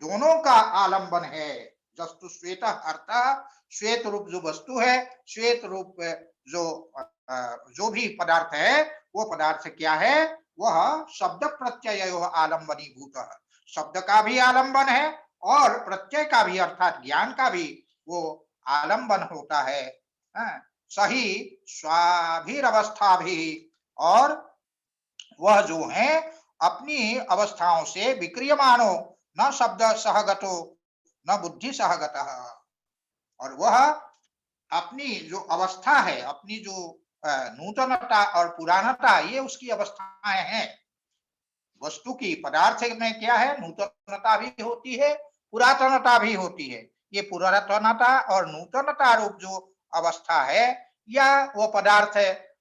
दोनों का आलंबन है। जस्तु श्वेत अर्थ, श्वेत रूप जो वस्तु है, श्वेत रूप जो भी पदार्थ है वो पदार्थ क्या है, वह शब्द प्रत्ययो आलंबनीभूतः, शब्द का भी आलंबन है और प्रत्यय का भी अर्थात ज्ञान का भी वो आलंबन होता है। सही स्वाभिरवस्था भी, और वह जो है अपनी अवस्थाओं से विक्रियमानो न शब्द सहगतो न बुद्धि सहगतः, और वह अपनी जो अवस्था है, अपनी जो नूतनता और पुरानता, ये उसकी अवस्थाएं हैं। वस्तु की, पदार्थ में क्या है, नूतनता भी होती है, पुरातनता भी होती है। ये पुरातनता और नूतनता रूप जो अवस्था है, या वो पदार्थ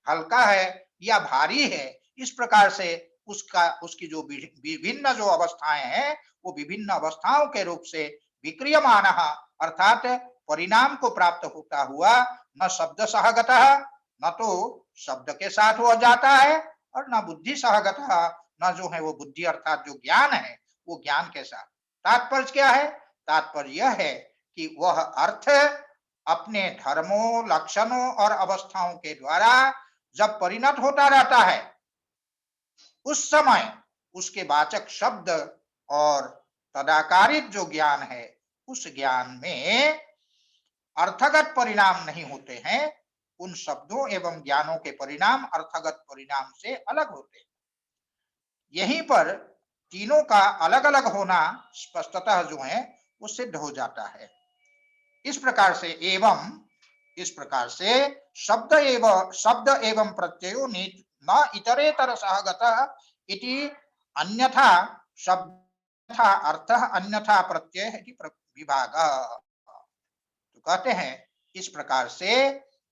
हल्का है या भारी है, इस प्रकार से उसकी जो विभिन्न जो अवस्थाएं हैं वो विभिन्न अवस्थाओं के रूप से विक्रियमान अर्थात परिणाम को प्राप्त होता हुआ न शब्द सहगतः, न तो शब्द के साथ वो जाता है, और न बुद्धि सहगतः, न जो है वो बुद्धि अर्थात जो ज्ञान है वो ज्ञान के साथ। तात्पर्य क्या है, तात्पर्य यह है कि वह अर्थ अपने धर्मों, लक्षणों और अवस्थाओं के द्वारा जब परिणत होता रहता है, उस समय उसके वाचक शब्द और तदाकारित जो ज्ञान है, उस ज्ञान में अर्थगत परिणाम नहीं होते हैं। उन शब्दों एवं ज्ञानों के परिणाम अर्थगत परिणाम से अलग होते हैं। यहीं पर तीनों का अलग अलग होना स्पष्टतः जो है वो सिद्ध हो जाता है। इस प्रकार से शब्द एवं प्रत्ययो न इतरेतर सहगतः इति अन्यथा शब्द अर्थः अन्यथा प्रत्यय इति विभाग। तो कहते हैं इस प्रकार से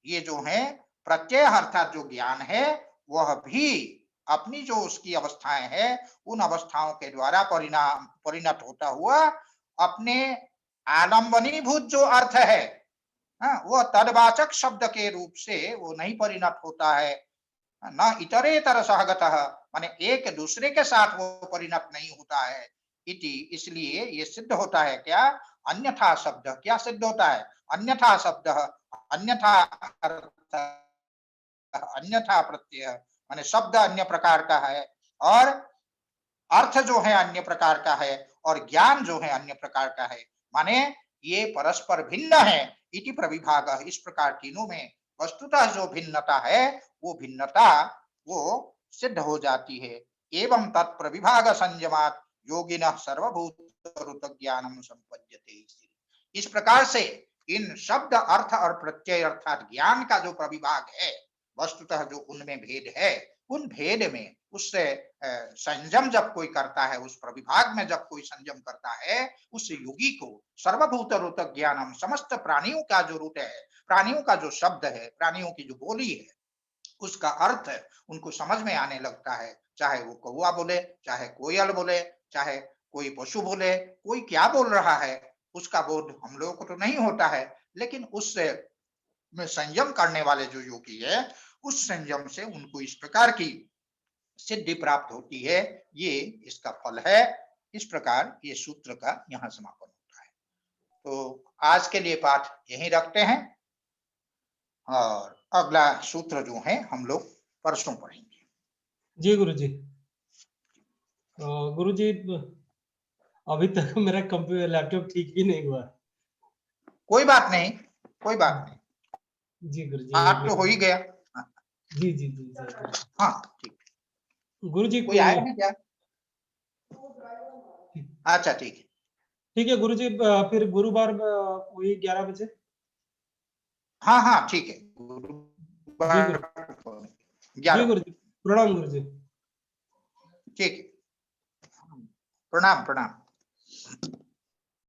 ये जो है प्रत्यय अर्थात जो ज्ञान है वह भी अपनी जो उसकी अवस्थाएं है उन अवस्थाओं के द्वारा परिणत होता हुआ अपने आलंबनीभूत जो अर्थ है वह तदवाचक शब्द के रूप से वो नहीं परिणत होता है। न इतरेतर सहगतः माने एक दूसरे के साथ वो परिणत नहीं होता है। इति इसलिए ये सिद्ध होता है क्या, अन्यथा शब्द क्या सिद्ध होता है, अन्यथा शब्द अन्यथा अर्थ अन्यथा प्रत्यय माने शब्द अन्य प्रकार का है और अर्थ जो है अन्य प्रकार का है और ज्ञान जो है अन्य प्रकार का है, माने ये परस्पर भिन्न है। इति प्रविभाग, इस प्रकार तीनों में वस्तुतः जो भिन्नता है वो भिन्नता वो सिद्ध हो जाती है। एवं तत्प्रविभाग संयमात् योगिनः सर्वभूत ज्ञानम संपद्यते। इस प्रकार से इन शब्द अर्थ और प्रत्यय अर्थात ज्ञान का जो प्रविभाग है, वस्तुतः जो उनमें भेद है उन भेद में उससे संयम जब कोई करता है, उस प्रविभाग में जब कोई संयम करता है, उस योगी को सर्वभूत रूत ज्ञानम, समस्त प्राणियों का जो रूट है, प्राणियों का जो शब्द है, प्राणियों की जो बोली है, उसका अर्थ उनको समझ में आने लगता है। चाहे वो कौवा बोले, चाहे कोयल बोले, चाहे कोई पशु बोले, कोई क्या बोल रहा है, उसका बोध हम लोगों को तो नहीं होता है, लेकिन उससे में संयम करने वाले जो योगी है, उस संयम से उनको इस प्रकार की सिद्धि प्राप्त होती है। ये इसका फल है। इस प्रकार ये सूत्र का यहाँ समापन होता है। तो आज के लिए पाठ यहीं रखते हैं और अगला सूत्र जो है हम लोग परसों पढ़ेंगे। जी गुरुजी। गुरुजी अभी तक मेरा कंप्यूटर लैपटॉप ठीक ही नहीं हुआ। कोई बात नहीं, कोई बात नहीं, जी गुरुजी। पाठ तो हो ही गया। जी जी जी जी। हाँ ठीक। गुरुजी कोई आया है क्या? अच्छा ठीक है। ठीक है गुरुजी, फिर गुरुवार वही 11 बजे। हाँ हाँ ठीक है। जी गुरु। जी 11 गुरुजी, प्रणाम गुरुजी। ठीक है। प्रणाम प्रणाम।